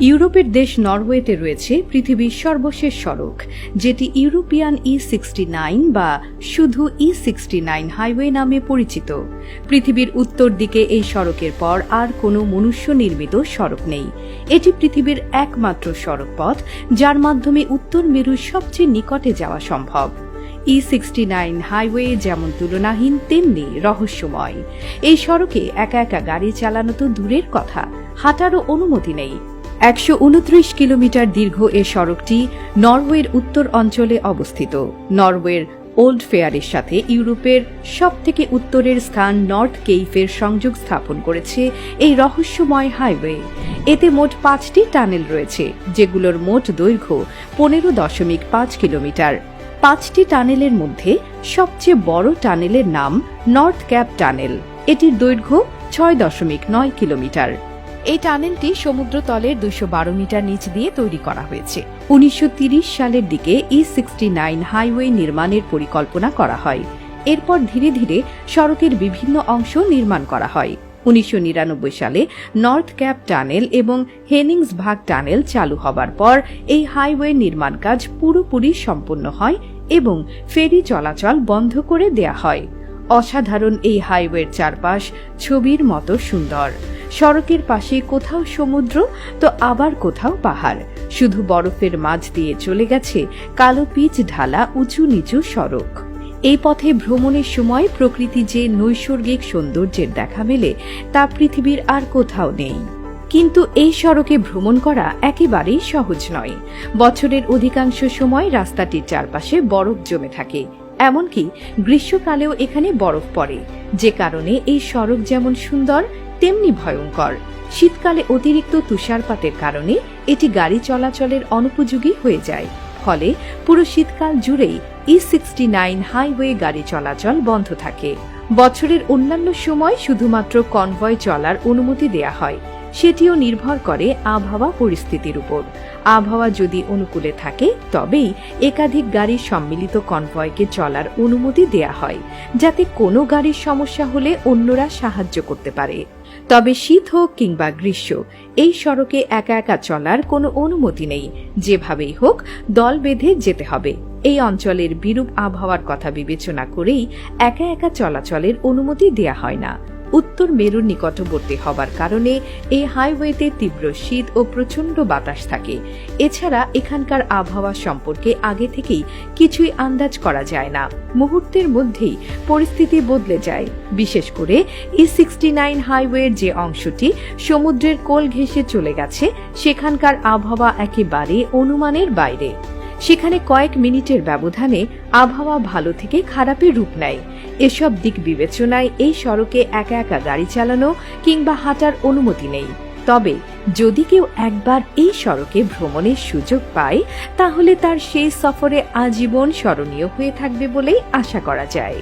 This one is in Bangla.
ইউরোপের দেশ নরওয়েতে রয়েছে পৃথিবীর সর্বশেষ সড়ক, যেটি ইউরোপিয়ান E69 বা শুধু E69 হাইওয়ে নামে পরিচিত। পৃথিবীর উত্তর দিকে এই সড়কের পর আর কোনো মনুষ্য নির্মিত সড়ক নেই। এটি পৃথিবীর একমাত্র সড়ক পথ যার মাধ্যমে উত্তর মেরুর সবচেয়ে নিকটে যাওয়া সম্ভব। E69 হাইওয়ে যেমন তুলনাহীন তেমনি রহস্যময়। এই সড়কে একা একা গাড়ি চালানো তো দূরের কথা, হাঁটারও অনুমতি নেই। 129 কিলোমিটার দীর্ঘ এ সড়কটি নরওয়ের উত্তর অঞ্চলে অবস্থিত। নরওয়ের ওল্ড ফেয়ারের সাথে ইউরোপের সবথেকে উত্তরের স্থান নর্থ কেইফের সংযোগ স্থাপন করেছে এই রহস্যময় হাইওয়ে। এতে মোট 5টি টানেল রয়েছে, যেগুলোর মোট দৈর্ঘ্য 15.5 কিলোমিটার। 5টি টানেলের মধ্যে সবচেয়ে বড় টানেলের নাম নর্থ ক্যাপ টানেল। এটির দৈর্ঘ্য 6.9 কিলোমিটার। এই টানেলটি সমুদ্রতলের 212 মিটার নিচ দিয়ে তৈরি করা হয়েছে। 1930 সালের দিকে E69 হাইওয়ে নির্মাণের পরিকল্পনা করা হয়। এরপর ধীরে ধীরে সড়কের বিভিন্ন অংশ নির্মাণ করা হয়। 1999 সালে নর্থ ক্যাপ টানেল এবং হেনিংসভাগ টানেল চালু হবার পর এই হাইওয়ে নির্মাণ কাজ পুরোপুরি সম্পন্ন হয় এবং ফেরি চলাচল বন্ধ করে দেয়া হয়। অসাধারণ এই হাইওয়ের চারপাশ ছবির মতো সুন্দর। সড়কের পাশে কোথাও সমুদ্র তো আবার কোথাও পাহাড়। শুধু বরফের মাঝ দিয়ে চলে গেছে কালো পিচ ঢালা উঁচু নিচু সড়ক। এই পথে ভ্রমণের সময় প্রকৃতি যে নৈসর্গিক সৌন্দর্যের দেখা মেলে তা পৃথিবীর আর কোথাও নেই। কিন্তু এই সড়কে ভ্রমণ করা একেবারেই সহজ নয়। বছরের অধিকাংশ সময় রাস্তাটির চারপাশে বরফ জমে থাকে, এমনকি গ্রীষ্মকালেও এখানে বরফ পড়ে, যে কারণে এই সড়ক যেমন সুন্দর তেমনি ভয়ঙ্কর। শীতকালে অতিরিক্ত তুষারপাতের কারণে এটি গাড়ি চলাচলের অনুপযোগী হয়ে যায়। ফলে পুরো শীতকাল জুড়েই E69 হাইওয়ে গাড়ি চলাচল বন্ধ থাকে। বছরের অন্যান্য সময় শুধুমাত্র কনভয় চলার অনুমতি দেয়া হয়, সেটিও নির্ভর করে আবহাওয়া পরিস্থিতির উপর। আবহাওয়া যদি অনুকূলে থাকে তবেই একাধিক গাড়ির সম্মিলিত কনভয়কে চলার অনুমতি দেয়া হয়, যাতে কোনো গাড়ির সমস্যা হলে অন্যরা সাহায্য করতে পারে। তবে শীত হোক কিংবা গ্রীষ্ম, এই সড়কে একা একা চলার কোনো অনুমতি নেই। যেভাবেই হোক দল বেঁধে যেতে হবে। এই অঞ্চলের বিরূপ আবহাওয়ার কথা বিবেচনা করেই একা একা চলাচলের অনুমতি দেয়া হয় না। উত্তর মেরুর নিকটবর্তী হবার কারণে এই হাইওয়েতে তীব্র শীত ও প্রচণ্ড বাতাস থাকে। এছাড়া এখানকার আবহাওয়া সম্পর্কে আগে থেকেই কিছুই আন্দাজ করা যায় না। মুহূর্তের মধ্যেই পরিস্থিতি বদলে যায়। বিশেষ করে E69 হাইওয়ের যে অংশটি সমুদ্রের কোল ঘেঁষে চলে গেছে, সেখানকার আবহাওয়া একেবারে অনুমানের বাইরে। সেখানে কয়েক মিনিটের ব্যবধানে আবহাওয়া ভালো থেকে খারাপের রূপ নেয়। এসব দিক বিবেচনায় এই সড়কে একা একা গাড়ি চালানো কিংবা হাঁটার অনুমতি নেই। তবে যদি কেউ একবার এই সড়কে ভ্রমণের সুযোগ পায়, তাহলে তার সেই সফরে আজীবন স্মরণীয় হয়ে থাকবে বলেই আশা করা যায়।